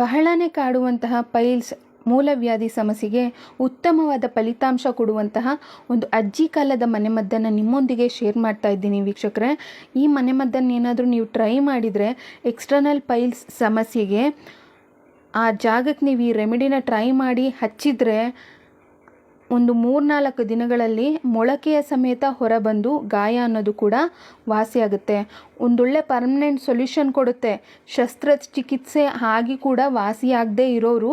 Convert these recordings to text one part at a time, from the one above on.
ಬಹಳನೇ ಕಾಡುವಂತಹ ಪೈಲ್ಸ್ ಮೂಲವ್ಯಾಧಿ ಸಮಸ್ಯೆಗೆ ಉತ್ತಮವಾದ ಫಲಿತಾಂಶ ಕೊಡುವಂತಹ ಒಂದು ಅಜ್ಜಿ ಕಾಲದ ಮನೆಮದ್ದನ್ನು ನಿಮ್ಮೊಂದಿಗೆ ಶೇರ್ ಮಾಡ್ತಾ ಇದ್ದೀನಿ ವೀಕ್ಷಕರೇ. ಈ ಮನೆಮದ್ದನ್ನು ಏನಾದರೂ ನೀವು ಟ್ರೈ ಮಾಡಿದರೆ ಎಕ್ಸ್ಟರ್ನಲ್ ಪೈಲ್ಸ್ ಸಮಸ್ಯೆಗೆ ಆ ಜಾಗಕ್ಕೆ ನೀವು ಈ ರೆಮಿಡಿನ ಟ್ರೈ ಮಾಡಿ ಹಚ್ಚಿದರೆ ಒಂದು 3-4 ದಿನಗಳಲ್ಲಿ ಮೊಳಕೆಯ ಸಮೇತ ಹೊರಬಂದು ಗಾಯ ಅನ್ನೋದು ಕೂಡ ವಾಸಿಯಾಗುತ್ತೆ. ಒಂದೊಳ್ಳೆ ಪರ್ಮನೆಂಟ್ ಸೊಲ್ಯೂಷನ್ ಕೊಡುತ್ತೆ. ಶಸ್ತ್ರಚಿಕಿತ್ಸೆ ಆಗಿ ಕೂಡ ವಾಸಿಯಾಗದೇ ಇರೋರು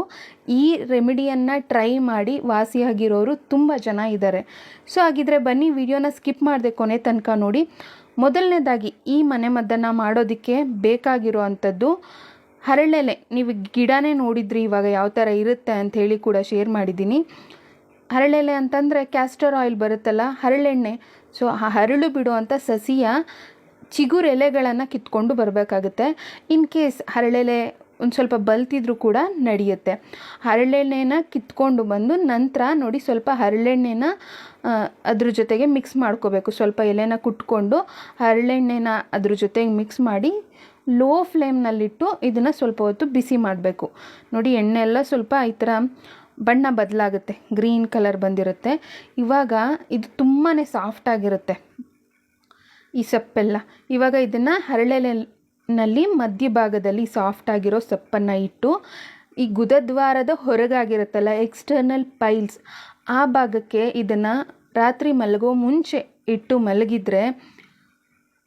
ಈ ರೆಮಿಡಿಯನ್ನು ಟ್ರೈ ಮಾಡಿ ವಾಸಿಯಾಗಿರೋರು ತುಂಬ ಜನ ಇದ್ದಾರೆ. ಸೊ ಹಾಗಿದ್ರೆ ಬನ್ನಿ ವಿಡಿಯೋನ ಸ್ಕಿಪ್ ಮಾಡದೆ ಕೊನೆ ತನಕ ನೋಡಿ. ಮೊದಲನೇದಾಗಿ ಈ ಮನೆಮದ್ದನ್ನು ಮಾಡೋದಕ್ಕೆ ಬೇಕಾಗಿರೋ ಅಂಥದ್ದು ಹರಳೆಲೆ. ನೀವು ಗಿಡನೇ ನೋಡಿದ್ರಿ ಇವಾಗ ಯಾವ ಥರ ಇರುತ್ತೆ ಅಂಥೇಳಿ ಕೂಡ ಶೇರ್ ಮಾಡಿದ್ದೀನಿ. ಹರಳೆಲೆ ಅಂತಂದರೆ ಕ್ಯಾಸ್ಟರ್ ಆಯಿಲ್ ಬರುತ್ತಲ್ಲ, ಹರಳೆಣ್ಣೆ. ಸೊ ಆ ಹರಳು ಬಿಡುವಂಥ ಸಸಿಯ ಚಿಗುರು ಎಲೆಗಳನ್ನು ಕಿತ್ಕೊಂಡು ಬರಬೇಕಾಗುತ್ತೆ. ಇನ್ ಕೇಸ್ ಹರಳೆಲೆ ಒಂದು ಸ್ವಲ್ಪ ಬಲ್ತಿದ್ರೂ ಕೂಡ ನಡೆಯುತ್ತೆ. ಹರಳೆಣ್ಣೆನ ಕಿತ್ಕೊಂಡು ಬಂದು ನಂತರ ನೋಡಿ ಸ್ವಲ್ಪ ಹರಳೆಣ್ಣೆನ ಅದ್ರ ಜೊತೆಗೆ ಮಿಕ್ಸ್ ಮಾಡ್ಕೋಬೇಕು. ಸ್ವಲ್ಪ ಎಲೆನ ಕುಟ್ಕೊಂಡು ಹರಳೆಣ್ಣೆನ ಅದ್ರ ಜೊತೆಗೆ ಮಿಕ್ಸ್ ಮಾಡಿ ಲೋ ಫ್ಲೇಮ್ನಲ್ಲಿಟ್ಟು ಇದನ್ನು ಸ್ವಲ್ಪ ಹೊತ್ತು ಬಿಸಿ ಮಾಡಬೇಕು. ನೋಡಿ ಎಣ್ಣೆ ಎಲ್ಲ ಸ್ವಲ್ಪ ಈ ಥರ ಬಣ್ಣ ಬದಲಾಗುತ್ತೆ, ಗ್ರೀನ್ ಕಲರ್ ಬಂದಿರುತ್ತೆ. ಇವಾಗ ಇದು ತುಂಬಾ ಸಾಫ್ಟಾಗಿರುತ್ತೆ ಈ ಸೊಪ್ಪೆಲ್ಲ. ಇವಾಗ ಇದನ್ನು ಹರಳೆಲೆನಲ್ಲಿ ಮಧ್ಯಭಾಗದಲ್ಲಿ ಸಾಫ್ಟಾಗಿರೋ ಸೊಪ್ಪನ್ನು ಇಟ್ಟು ಈ ಗುದದ್ವಾರದ ಹೊರಗಾಗಿರುತ್ತಲ್ಲ ಎಕ್ಸ್ಟರ್ನಲ್ ಪೈಲ್ಸ್, ಆ ಭಾಗಕ್ಕೆ ಇದನ್ನು ರಾತ್ರಿ ಮಲಗೋ ಮುಂಚೆ ಇಟ್ಟು ಮಲಗಿದರೆ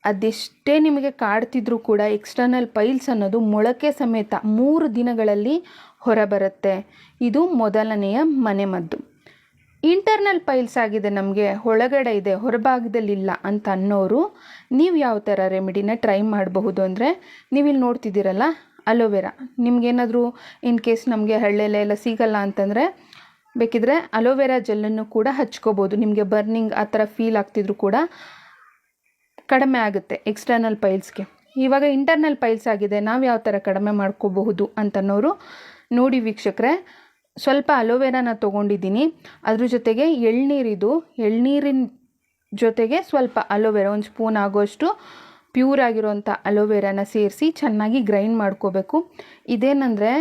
ಅದೆಷ್ಟೇ ನಿಮಗೆ ಕಾಡ್ತಿದ್ರೂ ಕೂಡ ಎಕ್ಸ್ಟರ್ನಲ್ ಪೈಲ್ಸ್ ಅನ್ನೋದು ಮೊಳಕೆ ಸಮೇತ 3 ದಿನಗಳಲ್ಲಿ ಹೊರಬರುತ್ತೆ. ಇದು ಮೊದಲನೆಯ ಮನೆಮದ್ದು. ಇಂಟರ್ನಲ್ ಪೈಲ್ಸ್ ಆಗಿದೆ, ನಮಗೆ ಒಳಗಡೆ ಇದೆ ಹೊರಭಾಗದಲ್ಲಿಲ್ಲ ಅಂತ ಅನ್ನೋರು ನೀವು ಯಾವ ಥರ ರೆಮಿಡಿನ ಟ್ರೈ ಮಾಡಬಹುದು ಅಂದರೆ, ನೀವಿಲ್ಲಿ ನೋಡ್ತಿದ್ದೀರಲ್ಲ ಅಲೋವೆರಾ. ನಿಮಗೇನಾದರೂ ಇನ್ ಕೇಸ್ ನಮಗೆ ಹರಳೆಲೆ ಎಲ್ಲ ಸಿಗಲ್ಲ ಅಂತಂದರೆ ಬೇಕಿದ್ರೆ ಅಲೋವೆರಾ ಜೆಲ್ಲನ್ನು ಕೂಡ ಹಚ್ಕೋಬೋದು. ನಿಮಗೆ ಬರ್ನಿಂಗ್ ಆ ಥರ ಫೀಲ್ ಆಗ್ತಿದ್ರು ಕೂಡ ಕಡಿಮೆ ಆಗುತ್ತೆ ಎಕ್ಸ್ಟರ್ನಲ್ ಪೈಲ್ಸ್ಗೆ. ಇವಾಗ ಇಂಟರ್ನಲ್ ಪೈಲ್ಸ್ ಆಗಿದೆ, ನಾವು ಯಾವ ಥರ ಕಡಿಮೆ ಮಾಡ್ಕೋಬಹುದು ಅಂತನ್ನೋರು ನೋಡಿ ವೀಕ್ಷಕರೇ. ಸ್ವಲ್ಪ ಅಲೋವೆರಾನ ತೊಗೊಂಡಿದ್ದೀನಿ, ಅದ್ರ ಜೊತೆಗೆ ಎಳ್ನೀರಿನ ಜೊತೆಗೆ ಸ್ವಲ್ಪ ಅಲೋವೆರಾ, ಒಂದು ಸ್ಪೂನ್ ಆಗೋಷ್ಟು ಪ್ಯೂರ್ ಆಗಿರೋಂಥ ಅಲೋವೆರಾನ ಸೇರಿಸಿ ಚೆನ್ನಾಗಿ ಗ್ರೈಂಡ್ ಮಾಡ್ಕೋಬೇಕು. ಇದೇನೆಂದರೆ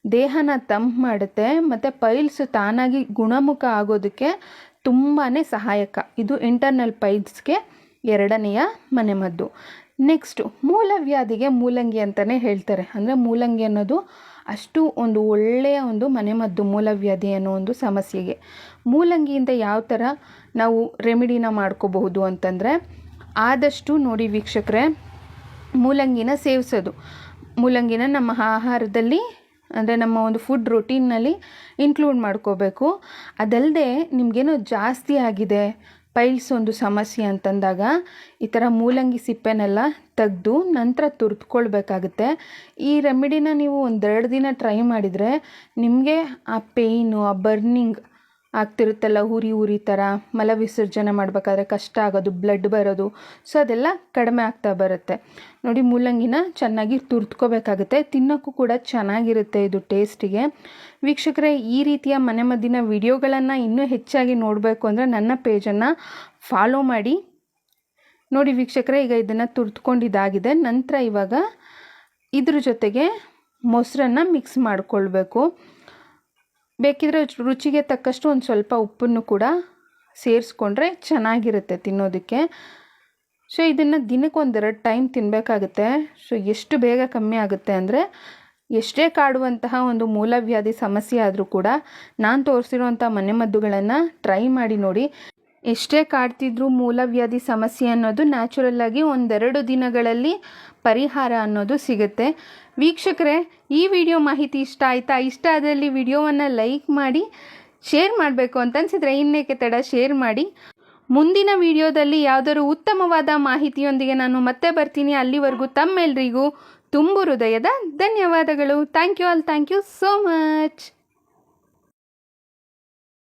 ದೇಹನ ತಂಪು ಮಾಡುತ್ತೆ ಮತ್ತು ಪೈಲ್ಸ್ ತಾನಾಗಿ ಗುಣಮುಖ ಆಗೋದಕ್ಕೆ ತುಂಬಾ ಸಹಾಯಕ. ಇದು ಇಂಟರ್ನಲ್ ಪೈಲ್ಸ್ಗೆ ಎರಡನೆಯ ಮನೆಮದ್ದು. ನೆಕ್ಸ್ಟು ಮೂಲವ್ಯಾಧಿಗೆ ಮೂಲಂಗಿ ಅಂತಲೇ ಹೇಳ್ತಾರೆ. ಅಂದರೆ ಮೂಲಂಗಿ ಅನ್ನೋದು ಅಷ್ಟು ಒಂದು ಒಳ್ಳೆಯ ಒಂದು ಮನೆಮದ್ದು ಮೂಲವ್ಯಾಧಿ ಅನ್ನೋ ಒಂದು ಸಮಸ್ಯೆಗೆ. ಮೂಲಂಗಿಯಿಂದ ಯಾವ ಥರ ನಾವು ರೆಮಿಡಿನ ಮಾಡ್ಕೋಬಹುದು ಅಂತಂದರೆ, ಆದಷ್ಟು ನೋಡಿ ವೀಕ್ಷಕರೇ, ಮೂಲಂಗಿನ ಸೇವಿಸೋದು. ಮೂಲಂಗಿನ ನಮ್ಮ ಆಹಾರದಲ್ಲಿ ಅಂದರೆ ನಮ್ಮ ಒಂದು ಫುಡ್ ರೊಟೀನ್ನಲ್ಲಿ ಇನ್ಕ್ಲೂಡ್ ಮಾಡ್ಕೋಬೇಕು. ಅದಲ್ಲದೆ ನಿಮಗೇನೋ ಜಾಸ್ತಿ ಆಗಿದೆ ಪೈಲ್ಸ್ ಒಂದು ಸಮಸ್ಯೆ ಅಂತಂದಾಗ ಈ ಥರ ಮೂಲಂಗಿ ಸಿಪ್ಪೆನೆಲ್ಲ ತೆಗೆದು ನಂತರ ತುರಿದುಕೊಳ್ಬೇಕಾಗುತ್ತೆ. ಈ ರೆಮಿಡಿನ ನೀವು 1-2 ದಿನ ಟ್ರೈ ಮಾಡಿದರೆ ನಿಮಗೆ ಆ ಪೇಯ್ನು, ಆ ಬರ್ನಿಂಗ್ ಆಗ್ತಿರುತ್ತಲ್ಲ, ಉರಿ ಥರ ಮಲ ವಿಸರ್ಜನೆ ಮಾಡಬೇಕಾದ್ರೆ ಕಷ್ಟ ಆಗೋದು, ಬ್ಲಡ್ ಬರೋದು, ಸೊ ಅದೆಲ್ಲ ಕಡಿಮೆ ಆಗ್ತಾ ಬರುತ್ತೆ. ನೋಡಿ ಮೂಲಂಗಿನ ಚೆನ್ನಾಗಿ ತುರಿದುಕೋಬೇಕಾಗುತ್ತೆ. ತಿನ್ನೋಕ್ಕೂ ಕೂಡ ಚೆನ್ನಾಗಿರುತ್ತೆ ಇದು ಟೇಸ್ಟಿಗೆ. ವೀಕ್ಷಕರೇ, ಈ ರೀತಿಯ ಮನೆಮದ್ದಿನ ವಿಡಿಯೋಗಳನ್ನು ಇನ್ನೂ ಹೆಚ್ಚಾಗಿ ನೋಡಬೇಕು ಅಂದರೆ ನನ್ನ ಪೇಜನ್ನು ಫಾಲೋ ಮಾಡಿ. ನೋಡಿ ವೀಕ್ಷಕರೇ, ಈಗ ಇದನ್ನು ತುರಿದುಕೊಂಡಿದ್ದಾಗಿದೆ. ನಂತರ ಇವಾಗ ಇದ್ರ ಜೊತೆಗೆ ಮೊಸರನ್ನು ಮಿಕ್ಸ್ ಮಾಡಿಕೊಳ್ಬೇಕು. ಬೇಕಿದ್ರೆ ರುಚಿಗೆ ತಕ್ಕಷ್ಟು ಒಂದು ಸ್ವಲ್ಪ ಉಪ್ಪನ್ನು ಕೂಡ ಸೇರಿಸ್ಕೊಂಡ್ರೆ ಚೆನ್ನಾಗಿರುತ್ತೆ ತಿನ್ನೋದಕ್ಕೆ. ಸೊ ಇದನ್ನು ದಿನಕ್ಕೆ 1-2 ಟೈಮ್ ತಿನ್ನಬೇಕಾಗುತ್ತೆ. ಸೊ ಎಷ್ಟು ಬೇಗ ಕಮ್ಮಿ ಆಗುತ್ತೆ ಅಂದರೆ, ಎಷ್ಟೇ ಕಾಡುವಂತಹ ಒಂದು ಮೂಲವ್ಯಾಧಿ ಸಮಸ್ಯೆ ಆದರೂ ಕೂಡ ನಾನು ತೋರಿಸಿರುವಂಥ ಮನೆಮದ್ದುಗಳನ್ನು ಟ್ರೈ ಮಾಡಿ ನೋಡಿ. ಎಷ್ಟೇ ಕಾಡ್ತಿದ್ರೂ ಮೂಲವ್ಯಾಧಿ ಸಮಸ್ಯೆ ಅನ್ನೋದು ನ್ಯಾಚುರಲ್ಲಾಗಿ 1-2 ದಿನಗಳಲ್ಲಿ ಪರಿಹಾರ ಅನ್ನೋದು ಸಿಗುತ್ತೆ. ವೀಕ್ಷಕರೇ, ಈ ವಿಡಿಯೋ ಮಾಹಿತಿ ಇಷ್ಟ ಆಯಿತಾ? ಇಷ್ಟ ಆದಲ್ಲಿ ವಿಡಿಯೋವನ್ನು ಲೈಕ್ ಮಾಡಿ, ಶೇರ್ ಮಾಡಬೇಕು ಅಂತ ಅನಿಸಿದರೆ ಇನ್ನೇಕೆ ತಡ, ಶೇರ್ ಮಾಡಿ. ಮುಂದಿನ ವಿಡಿಯೋದಲ್ಲಿ ಯಾವುದಾದ್ರು ಉತ್ತಮವಾದ ಮಾಹಿತಿಯೊಂದಿಗೆ ನಾನು ಮತ್ತೆ ಬರ್ತೀನಿ. ಅಲ್ಲಿವರೆಗೂ ತಮ್ಮೆಲ್ಲರಿಗೂ ತುಂಬು ಹೃದಯದ ಧನ್ಯವಾದಗಳು. Thank you all, thank you so much.